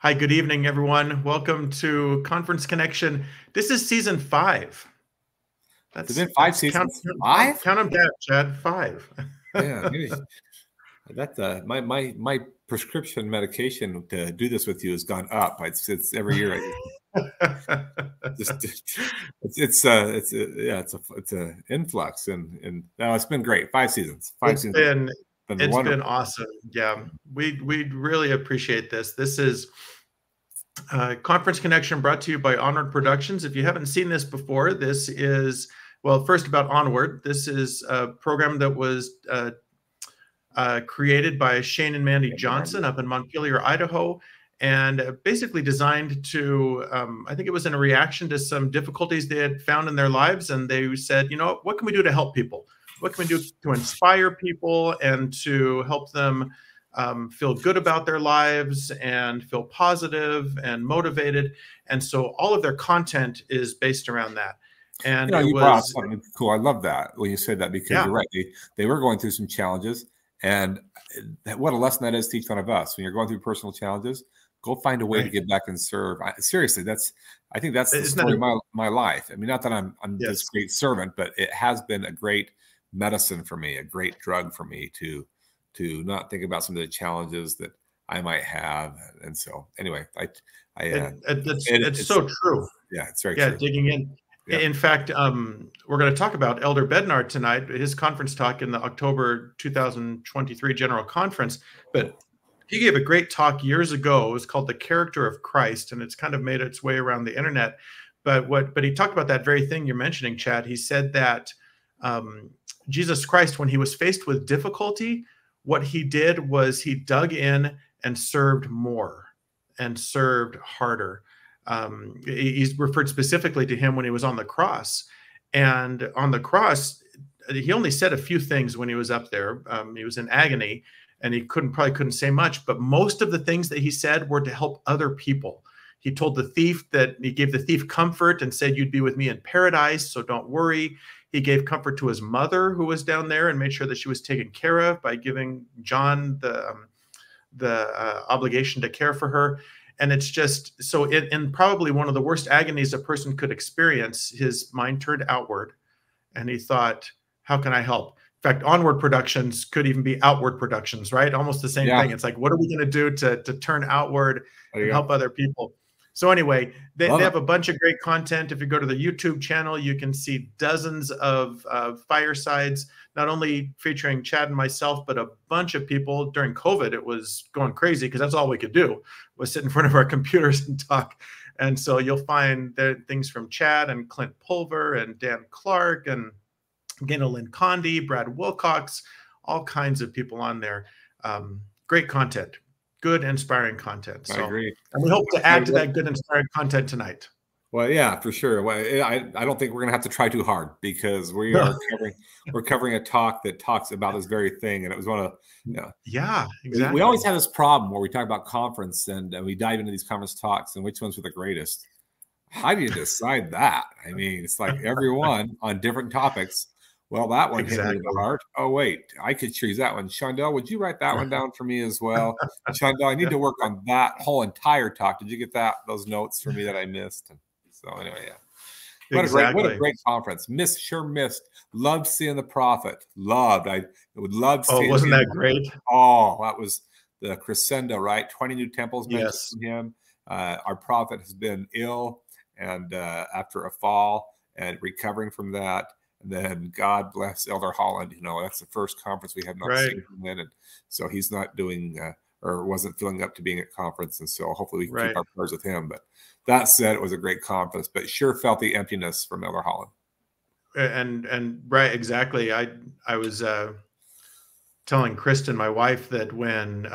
Hi, good evening, everyone. Welcome to Conference Connection. This is season 5. Has it been 5 seasons? 5? Count them down, Chad. 5. Yeah, maybe that's my prescription medication to do this with you has gone up. It's every year. It's a influx and no, it's been great. 5 seasons. It's been awesome. Yeah, we really appreciate this. This is Conference Connection brought to you by Onward Productions. If you haven't seen this before, this is, well, first about Onward. This is a program that was created by Shane and Mandy Johnson up in Montpelier, Idaho, and basically designed to, I think it was in a reaction to some difficulties they had found in their lives. And they said, you know, what can we do to help people? What can we do to inspire people and to help them feel good about their lives and feel positive and motivated? And so all of their content is based around that. And you brought something cool. I love that when you said that, because you're right. They were going through some challenges, and what a lesson that is to each one of us. When you're going through personal challenges, go find a way to get back and serve. Seriously, I think that's the story of my life. I mean, not that I'm this great servant, but it has been a great medicine for me, a great drug for me to not think about some of the challenges that I might have. And so anyway, it's so true. Yeah, it's very true. Digging in. Yeah. In fact, we're going to talk about Elder Bednar tonight, his conference talk in the October 2023 General Conference. But he gave a great talk years ago. It was called The Character of Christ, and it's kind of made its way around the internet. But he talked about that very thing you're mentioning, Chad. He said that Jesus Christ, when he was faced with difficulty, what he did was he dug in and served more and served harder. He's referred specifically to him when he was on the cross. And on the cross, he only said a few things when he was up there. He was in agony, and he probably couldn't say much. But most of the things that he said were to help other people. He told the thief that he gave the thief comfort and said, "You'd be with me in paradise, so don't worry." He gave comfort to his mother, who was down there, and made sure that she was taken care of by giving John the obligation to care for her. And it's just so in probably one of the worst agonies a person could experience, his mind turned outward, and he thought, how can I help? In fact, Onward Productions could even be Outward Productions, right? Almost the same thing. It's like, what are we going to do to turn outward and help other people? So anyway, they have a bunch of great content. If you go to the YouTube channel, you can see dozens of firesides, not only featuring Chad and myself, but a bunch of people. During COVID, it was going crazy because that's all we could do, was sit in front of our computers and talk. And so you'll find there things from Chad and Clint Pulver and Dan Clark and Lynn Condi, Brad Wilcox, all kinds of people on there. Great content. Good, inspiring content. So, I agree. And we hope to add to that good, inspiring content tonight. Well, yeah, for sure. Well, I don't think we're going to have to try too hard, because we're covering a talk that talks about this very thing. And it was one of, exactly. We always have this problem where we talk about conference and we dive into these conference talks and which ones were the greatest. How do you decide that? I mean, it's like everyone on different topics. Well, that one hit me in the heart. Oh, wait, I could choose that one. Shondell, would you write that one down for me as well? Shondell, I need to work on that whole entire talk. Did you get those notes for me that I missed? And so anyway, What a great conference. Missed. Loved seeing the prophet. I would love seeing. Oh, wasn't that great? Oh, that was the crescendo, right? 20 new temples mentioned from him. Our prophet has been ill and after a fall and recovering from that. And then God bless Elder Holland. You know, that's the first conference we have not seen him in. And so he's not doing or wasn't feeling up to being at conference. And so hopefully we can keep our prayers with him. But that said, it was a great conference, but sure felt the emptiness from Elder Holland. And right, exactly. I was telling Kristen, my wife, that when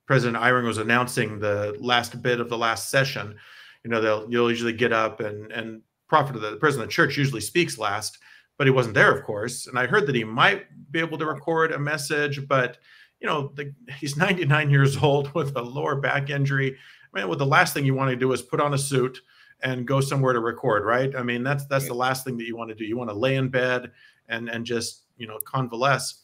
President Eyring was announcing the last bit of the last session, you know, you'll usually get up and the president of the church usually speaks last. But he wasn't there, of course. And I heard that he might be able to record a message, but you know, he's 99 years old with a lower back injury. I mean, the last thing you want to do is put on a suit and go somewhere to record, right? I mean, that's the last thing that you want to do. You want to lay in bed and just, you know, convalesce.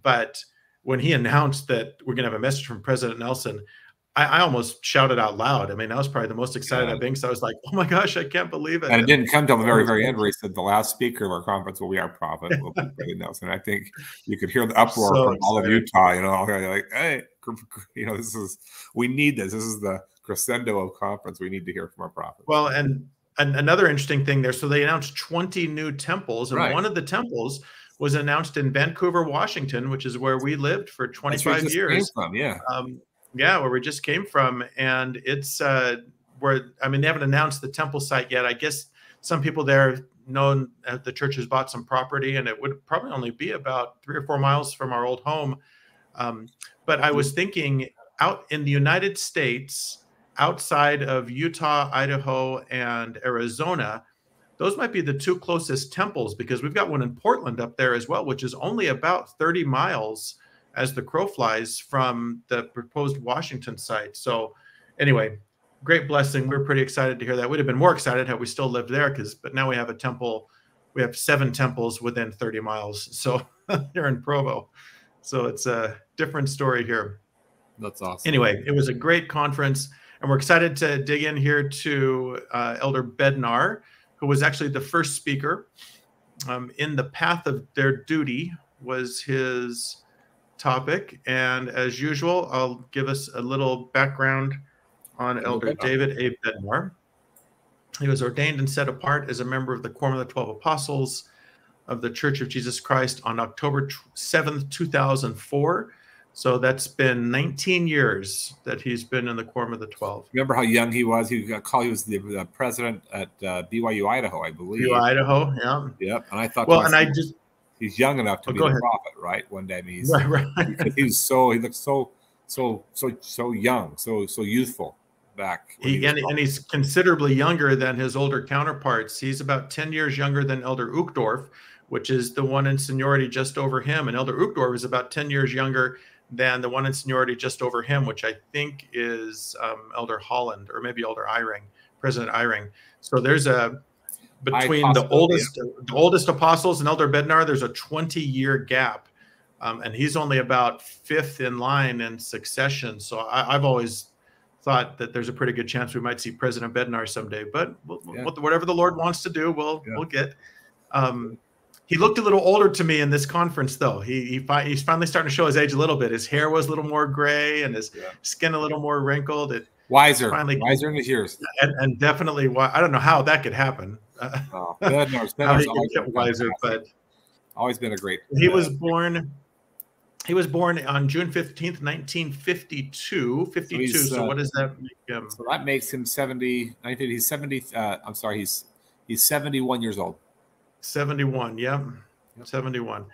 But when he announced that we're going to have a message from President Nelson, I almost shouted out loud. I mean, I was probably the most excited I've been, because I was like, "Oh my gosh, I can't believe it!" And it didn't come till the very, very end where he said, "The last speaker of our conference will be our prophet, will be Brother Nelson." I think you could hear the uproar from all of Utah. You know, like, "Hey, you know, we need this. This is the crescendo of conference. We need to hear from our prophet." Well, and another interesting thing there. So they announced 20 new temples, and one of the temples was announced in Vancouver, Washington, which is where we lived for 25 years. Yeah, where we just came from. And it's where, I mean, they haven't announced the temple site yet. I guess some people there know the church has bought some property, and it would probably only be about 3 or 4 miles from our old home. But I was thinking, out in the United States, outside of Utah, Idaho, and Arizona, those might be the 2 closest temples, because we've got one in Portland up there as well, which is only about 30 miles as the crow flies from the proposed Washington site. So anyway, great blessing. We're pretty excited to hear that. We'd have been more excited had we still lived there, but now we have a temple. We have 7 temples within 30 miles. So here in Provo. So it's a different story here. That's awesome. Anyway, it was a great conference, and we're excited to dig in here to Elder Bednar, who was actually the first speaker. In the path of their duty was his topic. And as usual, I'll give us a little background on Elder David A. Bednar. He was ordained and set apart as a member of the Quorum of the 12 Apostles of the Church of Jesus Christ on October 7th, 2004. So that's been 19 years that he's been in the Quorum of the 12. Remember how young he was? He was the president at BYU, Idaho, I believe. BYU, Idaho, yeah. Yep. And I thought, well, and I just, he's young enough to be the prophet, right? One day, I mean, he looks so young, so youthful back. And he's considerably younger than his older counterparts. He's about 10 years younger than Elder Uchtdorf, which is the one in seniority just over him. And Elder Uchtdorf is about 10 years younger than the one in seniority just over him, which I think is Elder Holland, or maybe Elder Eyring, President Eyring. So there's between the oldest apostles and Elder Bednar, there's a 20-year gap. And he's only about 5th in line in succession. So I've always thought that there's a pretty good chance we might see President Bednar someday. But whatever the Lord wants to do, we'll get. He looked a little older to me in this conference, though. He's finally starting to show his age a little bit. His hair was a little more gray, and his skin a little more wrinkled. Wiser in his years, and definitely. I don't know how that could happen. Bednar's get wiser, but always been a great. He was born. He was born on June 15th, 1952. 52. So what does that make him? So that makes him 70. I think he's 70. I'm sorry, he's 71 years old. 71, yeah, 71.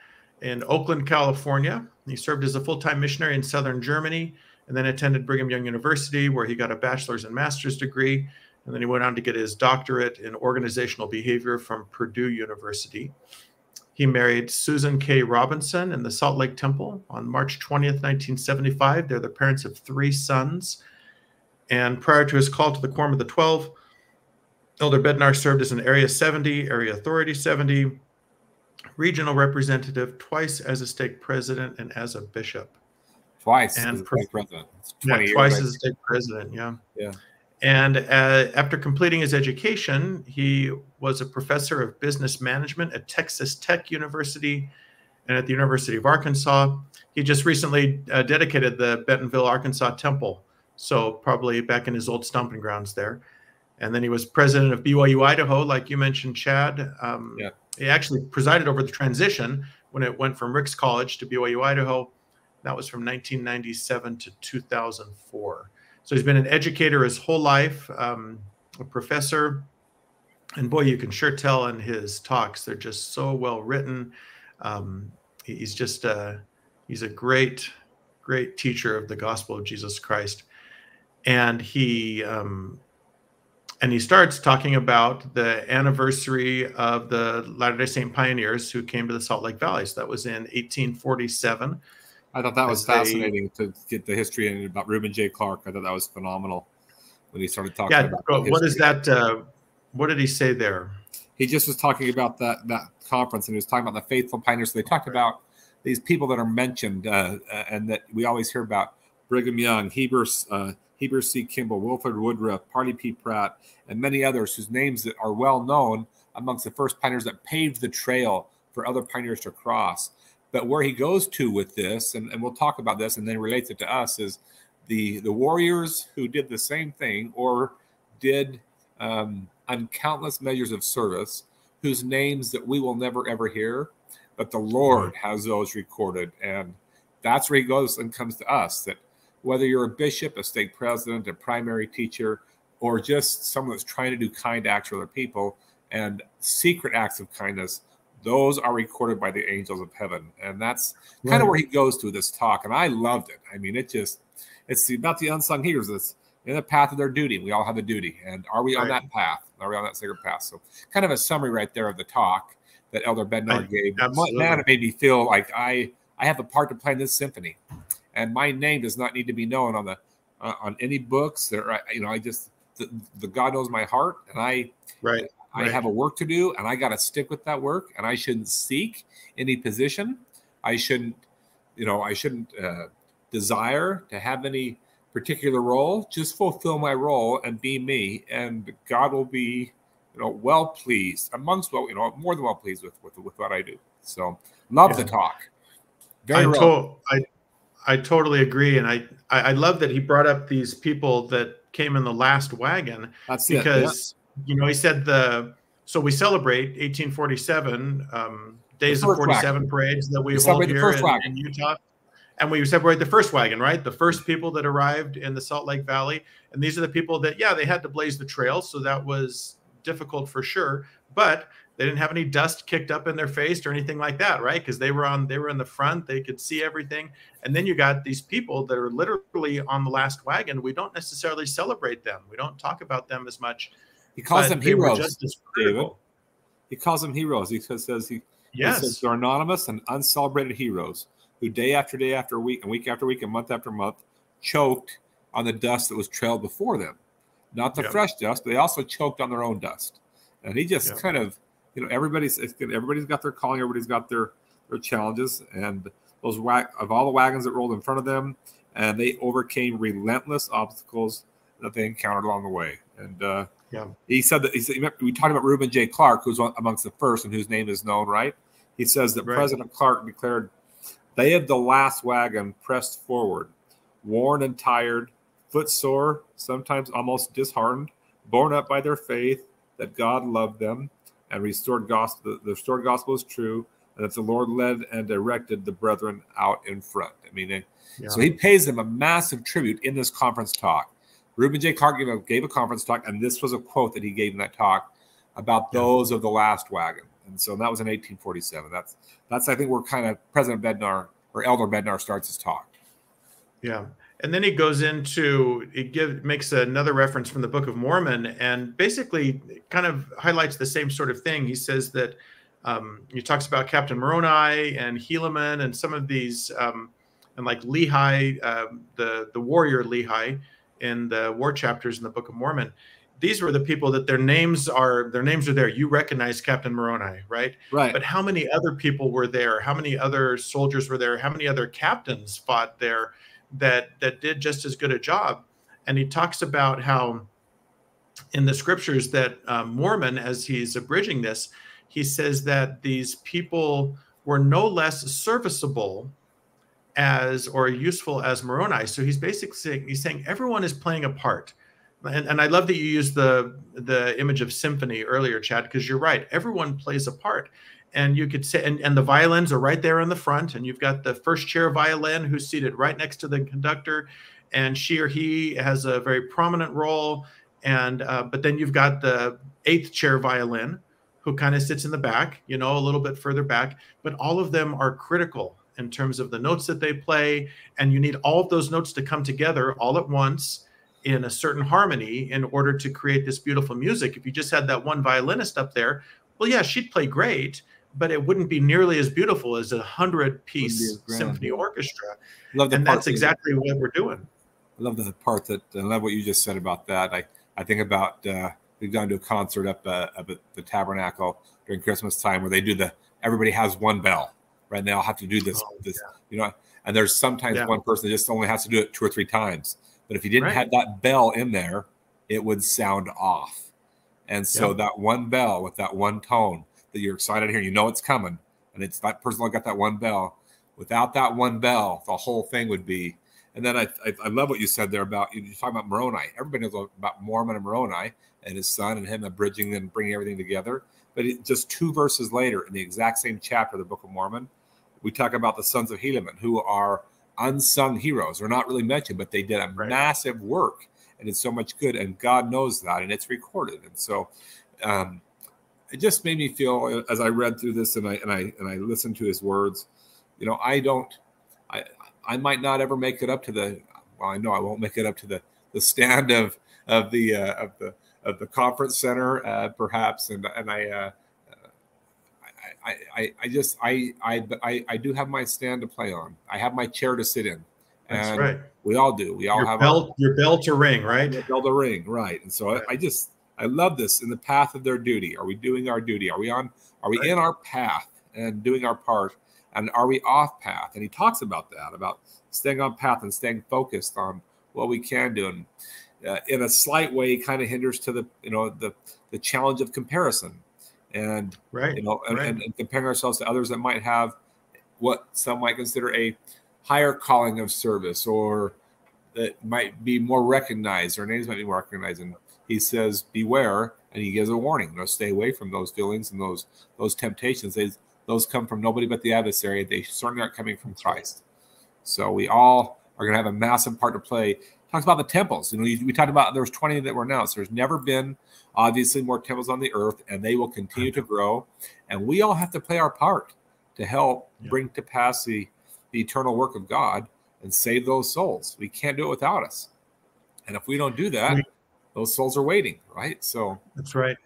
In Oakland, California. He served as a full-time missionary in southern Germany, and then attended Brigham Young University, where he got a bachelor's and master's degree. And then he went on to get his doctorate in organizational behavior from Purdue University. He married Susan K. Robinson in the Salt Lake Temple on March 20th, 1975. They're the parents of 3 sons. And prior to his call to the Quorum of the 12, Elder Bednar served as an Area 70, Area Authority 70, regional representative, twice as a stake president and as a bishop. Twice and as a stake president. Twice as a stake president, yeah. And after completing his education, he was a professor of business management at Texas Tech University and at the University of Arkansas. He just recently dedicated the Bentonville, Arkansas Temple, so probably back in his old stomping grounds there. And then he was president of BYU, Idaho, like you mentioned, Chad. He actually presided over the transition when it went from Ricks College to BYU, Idaho. That was from 1997 to 2004. So he's been an educator his whole life, a professor. And boy, you can sure tell in his talks, they're just so well written. He's just he's a great, great teacher of the gospel of Jesus Christ. And he starts talking about the anniversary of the Latter-day Saint pioneers who came to the Salt Lake Valley. So that was in 1847. I thought that was fascinating to get the history and about Reuben J. Clark. I thought that was phenomenal when he started talking about what is that? What did he say there? He just was talking about that conference, and he was talking about the faithful pioneers. So they talked about these people that are mentioned and that we always hear about: Brigham Young, Heber C. Kimball, Wilford Woodruff, Parley P. Pratt, and many others whose names that are well known amongst the first pioneers that paved the trail for other pioneers to cross. But where he goes to with this, and we'll talk about this and then relates it to us, is the warriors who did the same thing or did on countless measures of service, whose names that we will never, ever hear, but the Lord has those recorded. And that's where he goes and comes to us, that whether you're a bishop, a stake president, a primary teacher, or just someone that's trying to do kind acts for other people and secret acts of kindness, those are recorded by the angels of heaven. And that's kind of where he goes to this talk. And I loved it. I mean, it's about the unsung heroes. It's in the path of their duty. We all have a duty. And are we on that path? Are we on that sacred path? So kind of a summary right there of the talk that Elder Bednar gave. Man, it made me feel like I have a part to play in this symphony. And my name does not need to be known on any books. I just, the God knows my heart. And I have a work to do, and I got to stick with that work. And I shouldn't seek any position. I shouldn't desire to have any particular role. Just fulfill my role and be me, and God will be, well pleased more than well pleased with what I do. So love the talk. I totally agree, and I love that he brought up these people that came in the last wagon. That's because he said so we celebrate 1847 days of 47 wagon. Parades that we hold here in Utah. And we celebrate the first wagon, right? The first people that arrived in the Salt Lake Valley. And these are the people that, they had to blaze the trail. So that was difficult for sure. But they didn't have any dust kicked up in their face or anything like that, right? Because they were in the front. They could see everything. And then you got these people that are literally on the last wagon. We don't necessarily celebrate them. We don't talk about them as much. He calls them heroes, David. He calls them heroes. He says they're anonymous and uncelebrated heroes who day after day after week and week after week and month after month choked on the dust that was trailed before them. Not the fresh dust, but they also choked on their own dust. And he just kind of, everybody's got their calling, everybody's got their challenges, and those of all the wagons that rolled in front of them, and they overcame relentless obstacles that they encountered along the way. And he said we talked about Reuben J. Clark, who's amongst the first and whose name is known, right? He says that President Clark declared, "They of the last wagon pressed forward, worn and tired, footsore, sometimes almost disheartened, borne up by their faith that God loved them and the restored gospel is true, and that the Lord led and directed the brethren out in front." I mean, so he pays them a massive tribute in this conference talk. Reuben J. Clark gave a conference talk, and this was a quote that he gave in that talk about those of the last wagon. And so that was in 1847. That's I think where kind of President Bednar or Elder Bednar starts his talk. Yeah. And then he goes into, makes another reference from the Book of Mormon and basically kind of highlights the same sort of thing. He says that he talks about Captain Moroni and Helaman and some of these, and like Lehi, the warrior Lehi in the war chapters in the Book of Mormon. These were the people that their names are there. You recognize Captain Moroni, right? Right. But how many other people were there? How many other soldiers were there? How many other captains fought there that did just as good a job? And he talks about how in the scriptures that Mormon, as he's abridging this, he says that these people were no less serviceable or useful as Moroni. So he's basically saying everyone is playing a part. And I love that you used the image of symphony earlier, Chad, because you're right. Everyone plays a part. And you could say, and the violins are right there in the front, and you've got the first chair violin who's seated right next to the conductor, and she or he has a very prominent role. And but then you've got the eighth chair violin who kind of sits in the back, a little bit further back. But all of them are critical in terms of the notes that they play, and you need all of those notes to come together all at once in a certain harmony in order to create this beautiful music. If you just had that one violinist up there, well, yeah, she'd play great, but it wouldn't be nearly as beautiful as a 100-piece symphony orchestra. And that's exactly what we're doing. I love the part I love what you just said about that. I think about we've gone to a concert up at the Tabernacle during Christmas time where they do everybody has one bell, right? And they all have to do this, And there's sometimes one person that just only has to do it 2 or 3 times. But if you didn't have that bell in there, it would sound off. And so that one bell with that one tone that you're excited to hear, you know it's coming, and it's that person that got that one bell. Without that one bell, the whole thing would be. And then I love what you said there about, you're talking about Moroni. Everybody knows about Mormon and Moroni and his son and him bridging and bringing everything together. But just 2 verses later in the exact same chapter of the Book of Mormon, we talk about the sons of Helaman, who are unsung heroes. They're not really mentioned, but they did a massive work and it's so much good. And God knows that, and it's recorded. And so it just made me feel, as I read through this and I listened to his words, you know, I might not ever make it up to I know I won't make it up to the stand of the conference center, perhaps. And I do have my stand to play on. I have my chair to sit in. That's and right. We all do. We all your have your bell to ring, right? Bell to ring, right. And so I love this. In the path of their duty, are we doing our duty? Are we in our path and doing our part? And are we off path? And he talks about that, about staying on path and staying focused on what we can do. And in a slight way, kind of hinders to the challenge of comparison, and and comparing ourselves to others that might have what some might consider a higher calling of service, or that might be more recognized, or names might be more recognized. And he says, beware, and he gives a warning. Stay away from those feelings and those temptations. Those come from nobody but the adversary. They certainly aren't coming from Christ. So we all are going to have a massive part to play. Talks about the temples. We talked about there was 20 that were announced. There's never been, obviously, more temples on the earth, and they will continue to grow. And we all have to play our part to help bring to pass the eternal work of God and save those souls. We can't do it without us. And if we don't do that, those souls are waiting, right? So that's right.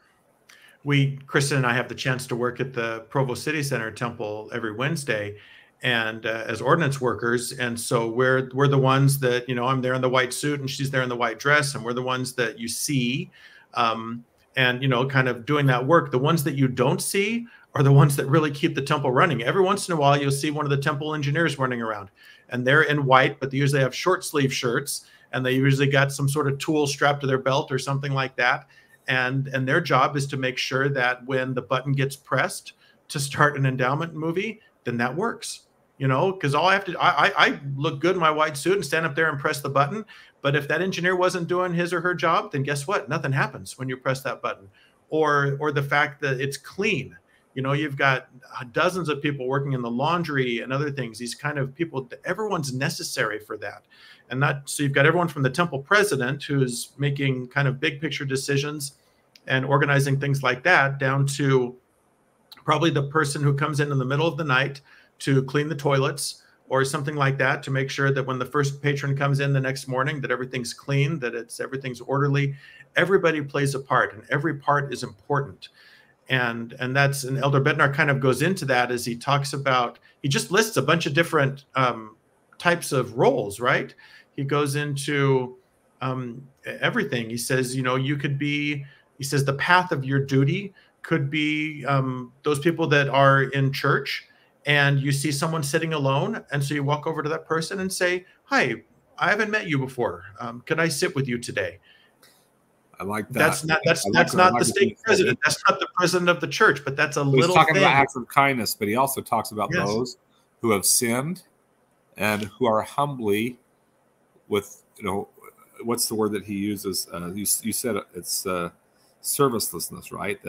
Kristen and I have the chance to work at the Provo City Center Temple every Wednesday, and as ordinance workers. And so we're the ones that, I'm there in the white suit and she's there in the white dress, and we're the ones that you see, and, kind of doing that work. The ones that you don't see are the ones that really keep the temple running. Every once in a while, you'll see one of the temple engineers running around, and they're in white, but they usually have short sleeve shirts, and they usually got some sort of tool strapped to their belt or something like that. And their job is to make sure that when the button gets pressed to start an endowment movie, then that works, because all I have to, I look good in my white suit and stand up there and press the button. But if that engineer wasn't doing his or her job, then guess what? Nothing happens when you press that button. Or the fact that it's clean. You've got dozens of people working in the laundry and other things. These kind of people, everyone's necessary for that. So you've got everyone from the temple president, who's making kind of big picture decisions and organizing things like that, down to probably the person who comes in the middle of the night to clean the toilets or something like that, to make sure that when the first patron comes in the next morning, that everything's clean, that everything's orderly. Everybody plays a part, and every part is important. And Elder Bednar kind of goes into that as he talks about, he just lists a bunch of different types of roles, right? He goes into everything. He says, he says the path of your duty could be those people that are in church, and you see someone sitting alone. And so you walk over to that person and say, hi, I haven't met you before. Could I sit with you today? I like that. That's not the stake president. That's not the president of the church, but that's a little thing. He's talking about acts of kindness, but he also talks about those who have sinned and who are humbly with, what's the word that he uses? You said it's servicelessness, right?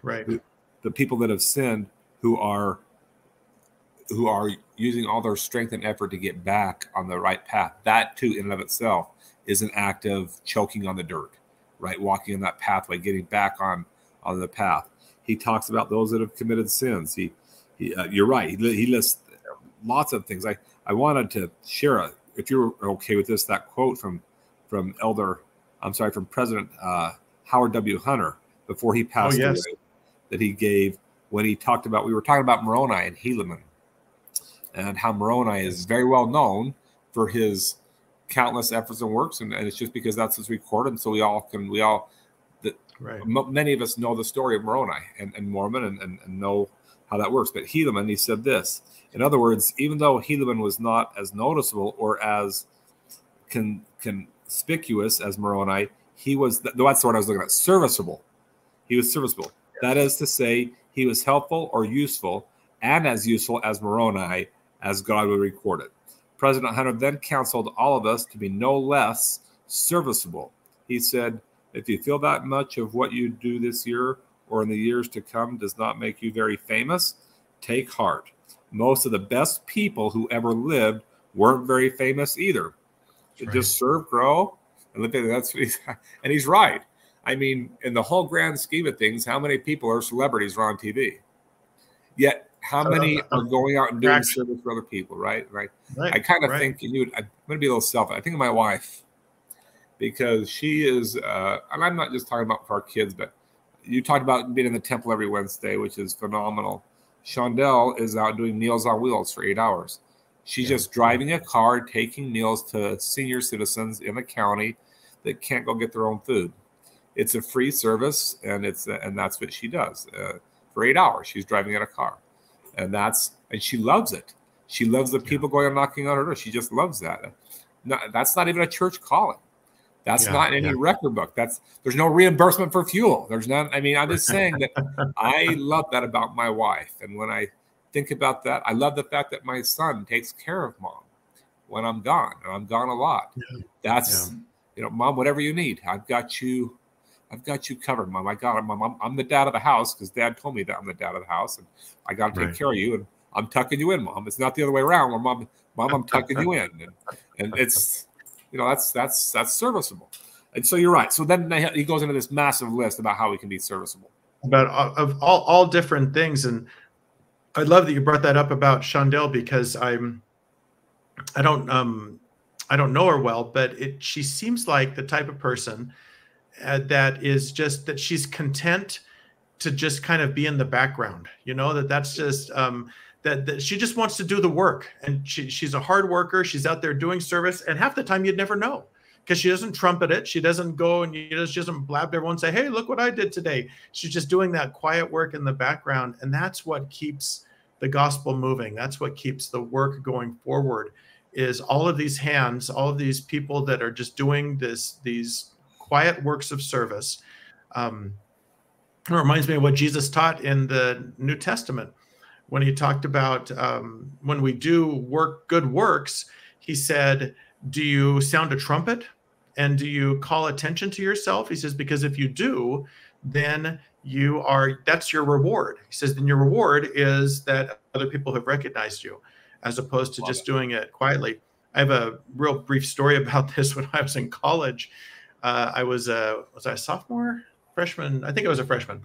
Right. The people that have sinned who are using all their strength and effort to get back on the right path. That too, in and of itself, is an act of choking on the dirt, right? Walking in that pathway, getting back on the path. He talks about those that have committed sins. You're right. He lists lots of things. I wanted to share, if you're okay with this, that quote from President Howard W. Hunter before he passed away, that he gave when he talked about, we were talking about Moroni and Helaman, and how Moroni is very well known for his countless efforts and works, and it's just because that's what's recorded. And so many of us know the story of Moroni and Mormon and know how that works. But Helaman, he said this. In other words, even though Helaman was not as noticeable or as conspicuous as Moroni, he was, that's the word I was looking at, serviceable. He was serviceable. Yes. That is to say, he was helpful or useful, and as useful as Moroni as God would record it. President Hunter then counseled all of us to be no less serviceable. He said, if you feel that much of what you do this year or in the years to come does not make you very famous, take heart. Most of the best people who ever lived weren't very famous either. Right. Just serve, grow, and look at that's what and he's right. I mean, in the whole grand scheme of things, how many people are celebrities or on TV? Yet, how many are going out and doing service for other people? Right. I kind of think I'm going to be a little selfish. I think of my wife because she is, and I'm not just talking about for our kids, but you talked about being in the temple every Wednesday, which is phenomenal. Shondell is out doing Meals on Wheels for 8 hours. She's just driving a car, taking meals to senior citizens in the county that can't go get their own food. It's a free service, and that's what she does. For 8 hours, she's driving in a car, and she loves it. She loves the people going and knocking on her door. She just loves that. That's not even a church calling. That's not in any record book. There's no reimbursement for fuel. There's none. I mean, I'm just saying that I love that about my wife. And when I think about that, I love the fact that my son takes care of mom when I'm gone, and I'm gone a lot. That's, Mom, whatever you need, I've got you covered, Mom. I got it, Mom. I'm the dad of the house because Dad told me that I'm the dad of the house, and I got to take care of you. And I'm tucking you in, Mom. It's not the other way around. Where Mom, I'm tucking you in, and it's. That's serviceable. And so you're right. So then he goes into this massive list about how we can be serviceable. About of all different things. And I love that you brought that up about Shondell because I don't know her well, but she seems like the type of person that is just that she's content to just kind of be in the background, that's just that she just wants to do the work, and she's a hard worker. She's out there doing service, and half the time you'd never know because she doesn't trumpet it. She doesn't go and she doesn't blab to everyone and say, hey, look what I did today. She's just doing that quiet work in the background, and that's what keeps the gospel moving. That's what keeps the work going forward, is all of these hands, all of these people that are just doing these quiet works of service. It reminds me of what Jesus taught in the New Testament. When he talked about when we do good works, he said, do you sound a trumpet and do you call attention to yourself? He says, because if you do, then that's your reward. He says, then your reward is that other people have recognized you, as opposed to just doing it quietly. I have a real brief story about this. When I was in college, was I a sophomore, freshman? I think I was a freshman.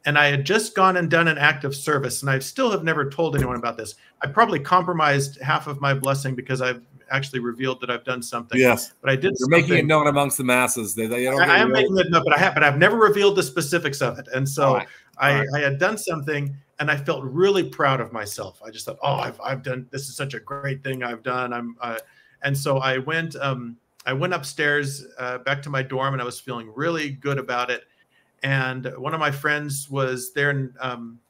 And I had just gone and done an act of service, and I still have never told anyone about this. I probably compromised half of my blessing because I've actually revealed that I've done something. Yes, but I did. You're making it known amongst the masses. I am making it known, but I've never revealed the specifics of it. And so I had done something, and I felt really proud of myself. I just thought, oh, I've done this. Is such a great thing I've done. And so I went upstairs back to my dorm, and I was feeling really good about it. And one of my friends was there in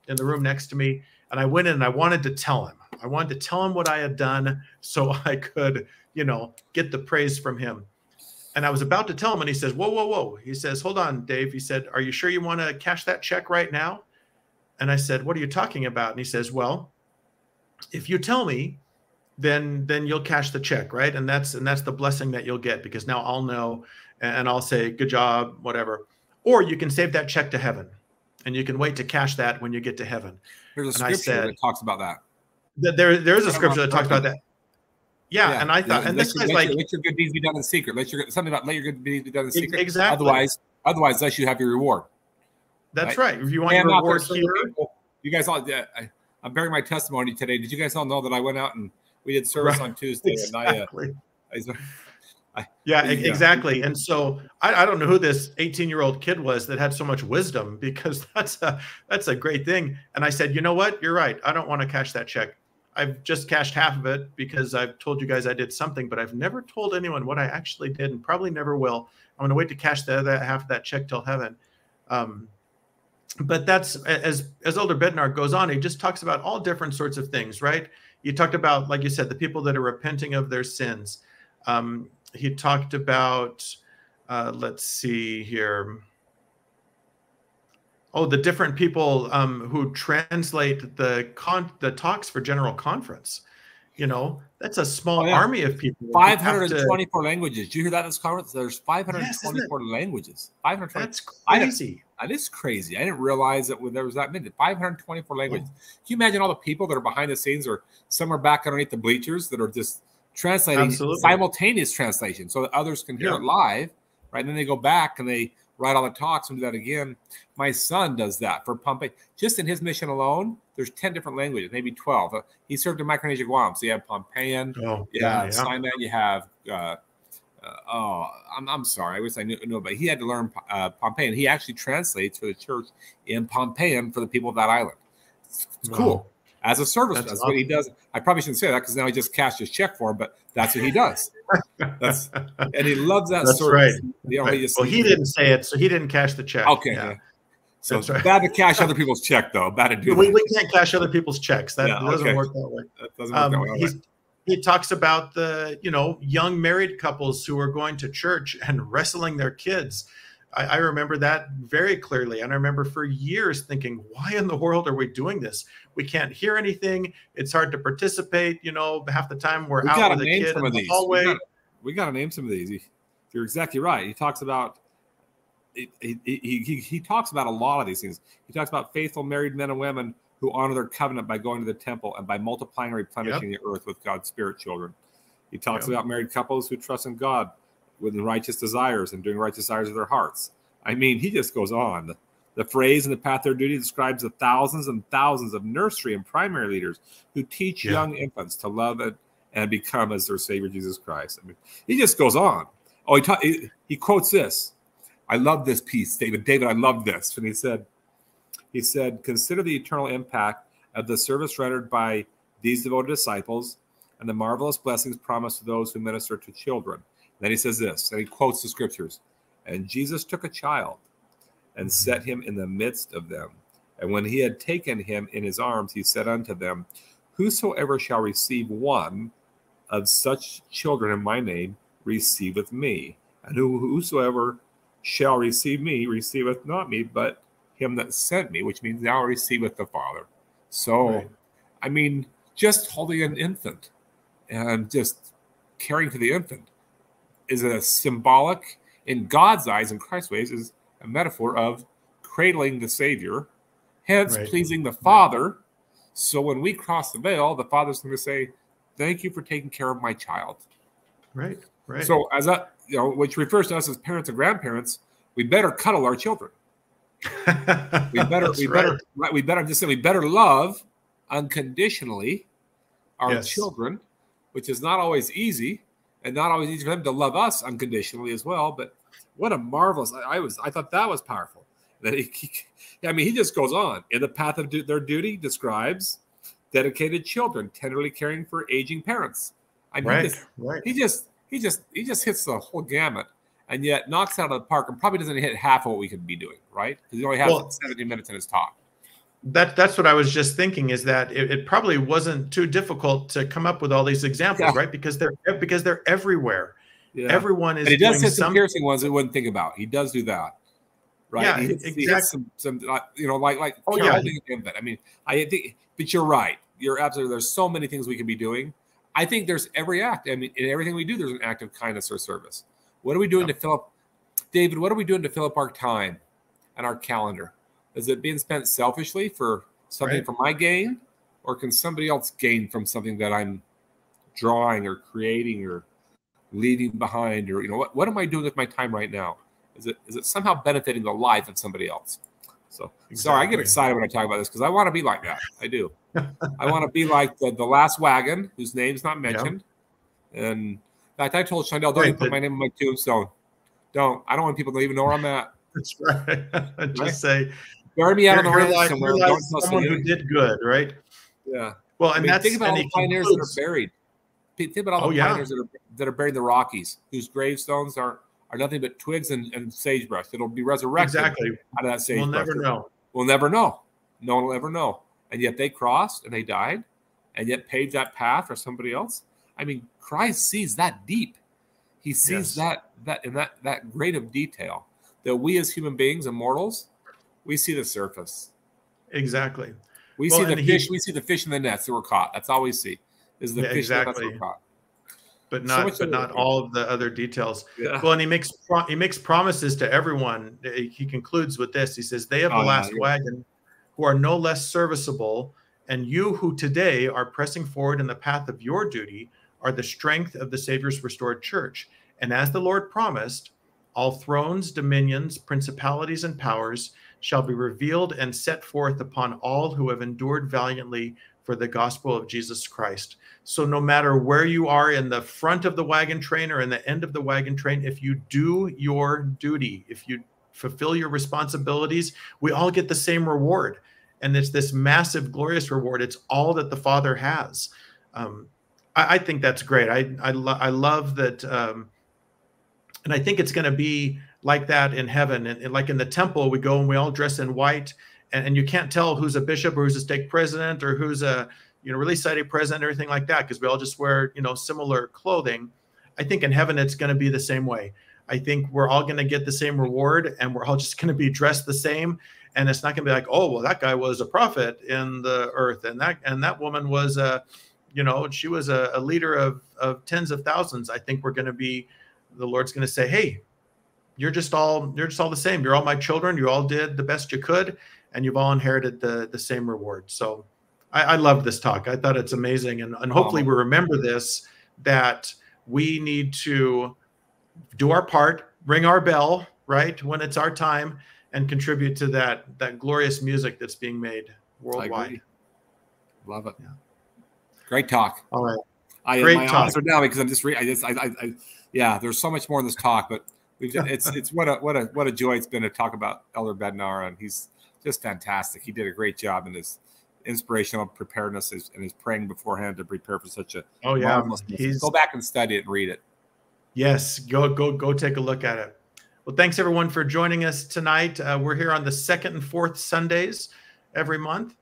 the room next to me, and I went in and I wanted to tell him. I wanted to tell him what I had done so I could, get the praise from him. And I was about to tell him, and he says, whoa, whoa, whoa. He says, hold on, Dave. He said, are you sure you want to cash that check right now? And I said, what are you talking about? And he says, well, if you tell me, then you'll cash the check, right? And that's the blessing that you'll get, because now I'll know and I'll say, good job, whatever. Or you can save that check to heaven, and you can wait to cash that when you get to heaven. There's a scripture that talks about that. There is a scripture that talks about that. Yeah, and I thought, and this guy's like, let your good deeds be done in secret. Something about let your good deeds be done in secret. Exactly. Otherwise, unless you have your reward. That's right. If you want your reward here, you guys all. I'm bearing my testimony today. Did you guys all know that I went out and we did service on Tuesday? Exactly. And exactly. And so I don't know who this 18-year-old kid was that had so much wisdom, because that's a great thing. And I said, you know what? You're right. I don't want to cash that check. I've just cashed half of it because I've told you guys I did something, but I've never told anyone what I actually did, and probably never will. I'm going to wait to cash the other half of that check till heaven. but that's as Elder Bednar goes on, he just talks about all different sorts of things, right? You talked about, like you said, the people that are repenting of their sins. He talked about, let's see here. Oh, the different people who translate the talks for General Conference. You know, that's a small army of people. 524 languages. Did you hear that in this conference? There's 524 languages. 520. That's crazy. That is crazy. I didn't realize that there was that many. 524 languages. Can you imagine all the people that are behind the scenes, or some are back underneath the bleachers that are just translating, simultaneous translation, so that others can hear it live, right? And then they go back and they write all the talks and do that again. My son does that for Pompeii. Just in his mission alone, there's 10 different languages, maybe 12. He served in Micronesia, Guam. So you have Pompeian, Simon, you have, I'm sorry. I wish I knew, but he had to learn Pompeian. He actually translates for the church in Pompeian for the people of that island. It's cool. As a service, that's what he does. I probably shouldn't say that because now he just cashed his check for him, but that's what he does. And he loves that service. Right. You know, he didn't say it, so he didn't cash the check. Okay. Yeah. So it's bad to cash other people's check, though. Bad to do we can't cash other people's checks. That doesn't work that way. That doesn't work that way. He talks about the young married couples who are going to church and wrestling their kids. I remember that very clearly. And I remember for years thinking, why in the world are we doing this? We can't hear anything. It's hard to participate. Half the time we're out with a kid in the hallway. We got to name some of these. You're exactly right. He talks about he talks about a lot of these things. He talks about faithful married men and women who honor their covenant by going to the temple and by multiplying and replenishing the earth with God's spirit children. He talks about married couples who trust in God with righteous desires and doing righteous desires of their hearts. I mean, he just goes on. The phrase "in the path of their duty" describes the thousands and thousands of nursery and primary leaders who teach young infants to love it and become as their Savior Jesus Christ. I mean, he just goes on. Oh, he quotes this. I love this piece, David. David, I love this. And he said, consider the eternal impact of the service rendered by these devoted disciples and the marvelous blessings promised to those who minister to children. And then he says this, and he quotes the scriptures. And Jesus took a child and set him in the midst of them. And when he had taken him in his arms, he said unto them, whosoever shall receive one of such children in my name receiveth me. And whosoever shall receive me receiveth not me, but him that sent me, which means now receiveth the Father. So, I mean, just holding an infant and just caring for the infant is a symbolic, in God's eyes, in Christ's ways, is a metaphor of cradling the Savior, hence pleasing the Father. So when we cross the veil, the Father's going to say, thank you for taking care of my child. Right. So as that, which refers to us as parents and grandparents, we better cuddle our children. we better love unconditionally our children, which is not always easy, and not always easy for them to love us unconditionally as well. But what a marvelous! I thought that was powerful. That he just goes on. In the path of their duty describes dedicated children tenderly caring for aging parents. I mean, he just hits the whole gamut, and yet knocks out of the park, and probably doesn't hit half of what we could be doing, right? Because he only has 17 minutes in his talk. That's what I was just thinking, is that it probably wasn't too difficult to come up with all these examples, right? Because they're everywhere. Yeah. Everyone is. And he does hit some piercing ones that wouldn't think about. He does do that, right? Yeah, exactly. He hits some like infant. I mean, I think, but you're right. You're absolutely. There's so many things we can be doing. I think there's every act. I mean, in everything we do, there's an act of kindness or service. What are we doing to fill up, David? What are we doing to fill up our time and our calendar? Is it being spent selfishly for something for my gain, or can somebody else gain from something that I'm drawing or creating or leaving behind? Or what am I doing with my time right now? Is it somehow benefiting the life of somebody else? So sorry, I get excited when I talk about this because I want to be like that. I do. I want to be like the Last Wagon, whose name's not mentioned. Yeah. And in fact, I told Chandel, don't even put my name on my tombstone. Don't. I don't want people to even know where I'm at. That's right. Just say, bury me out on the ranch somewhere. Someone who did good, right? Yeah. Well, and think about all the pioneers that are buried. Think about all the pioneers that are buried in the Rockies, whose gravestones are nothing but twigs and sagebrush. It'll be resurrected out of that sagebrush. We'll never know. We'll never know. No one will ever know. And yet they crossed and they died and yet paved that path for somebody else. I mean, Christ sees that deep. He sees that in that great of detail that we as human beings and mortals, we see the surface. Exactly. We see the fish. We see the fish in the nets that were caught. That's all we see is the fish that were caught. But not all of the other details. Yeah. Well, and he makes promises to everyone. He concludes with this. He says, "They of the last wagon, who are no less serviceable, and you who today are pressing forward in the path of your duty, are the strength of the Savior's restored church. And as the Lord promised, all thrones, dominions, principalities, and powers shall be revealed and set forth upon all who have endured valiantly for the gospel of Jesus Christ." So no matter where you are in the front of the wagon train or in the end of the wagon train, if you do your duty, if you fulfill your responsibilities, we all get the same reward. And it's this massive, glorious reward. It's all that the Father has. I think that's great. I love that. And I think it's going to be like that in heaven. And like in the temple, we go and we all dress in white, and you can't tell who's a bishop or who's a stake president or who's a really cited president or anything like that, because we all just wear similar clothing. I think in heaven it's going to be the same way. I think we're all going to get the same reward, and we're all just going to be dressed the same. And it's not going to be like, oh, well, that guy was a prophet in the earth, and that woman was she was a leader of tens of thousands. I think we're going to be, the Lord's going to say, hey, you're just all the same. You're all my children. You all did the best you could, and you've all inherited the same reward. So I love this talk. I thought it's amazing. And hopefully we remember this, that we need to do our part, ring our bell, right, when it's our time, and contribute to that glorious music that's being made worldwide. Love it. Yeah. Great talk. All right. My answer now, because I'm just there's so much more in this talk, but it's what a joy it's been to talk about Elder Bednar, and he's just fantastic. He did a great job in his inspirational preparedness and his praying beforehand to prepare for such a marvelous. Go back and study it and read it. Yes, go take a look at it. Well, thanks everyone for joining us tonight. We're here on the second and fourth Sundays every month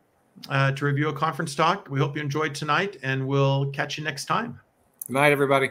to review a conference talk. We hope you enjoyed tonight, and we'll catch you next time. Good night, everybody.